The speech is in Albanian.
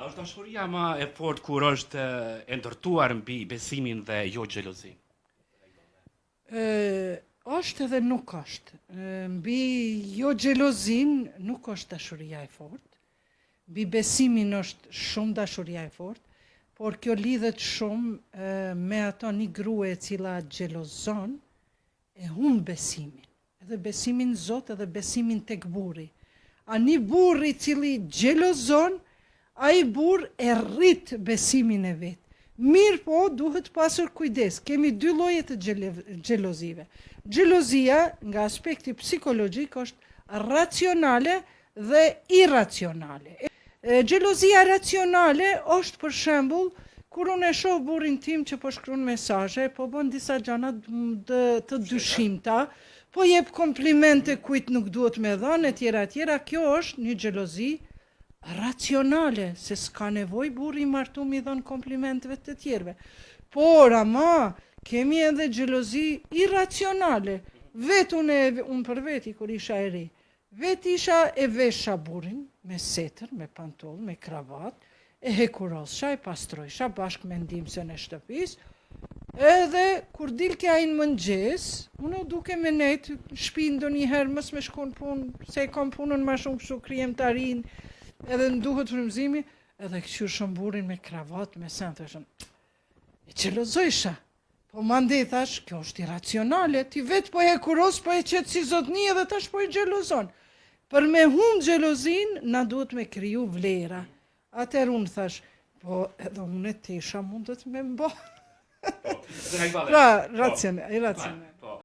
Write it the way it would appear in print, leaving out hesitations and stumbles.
është dashuria më e fortë kur është e ndërtuar mbi besimin dhe jo xhelozin? Është edhe nuk është. Mbi jo xhelozin nuk është dashuria e fortë. Mbi besimin është shumë dashuria e fortë, por kjo lidhet shumë me ato një grua e cila xhelozon e humb besimin. Edhe besimin në Zot edhe besimin tek burri. A një burr i cili xhelozon, ai burr e rrit besimin e vet. Mirë po, duhet pasur kujdes. Kemi dy lloje të xhelozive. Xhelozia nga aspekti psikologjik është racionale dhe irracionale. Xhelozia racionale është për shembull kur unë e shoh burrin tim që po shkruan mesazhe, po bën disa gjëra të dyshimta, po jep komplimente kujt nuk duhet me dhënë etj. Kjo është një xhelozi racionale, se s'ka nevojë burri i martuar mi dhën komplimenteve të tjerëve. Por ama kemi edhe xhelozi irracionale. Unë për veti kur isha e ri, isha e vesha burrin me setër, me pantoll, me kravat, e hekurosha, e pastrojsha bashkë me ndihmësen e shtëpisë. Edhe kur dilte ai në mëngjes, unë duke me nejt shtëpi ndonjëherë mos me shkon punë, se kam punën më shumë kështu krijimtarin, edhe më duhet frymëzimi, edhe këshyr burrin me kravat, me sen, thashëm, e xhelozojsha. Po mandej thash, kjo është irracionale, ti vetë po e kuros, po e qetë si zotni edhe tash po e xhelozon. Për me humb xhelozin, na duhet me kriju vlera. Atëherë unë thash, po edhe unë tesha mundet me mba. Pra, racionale.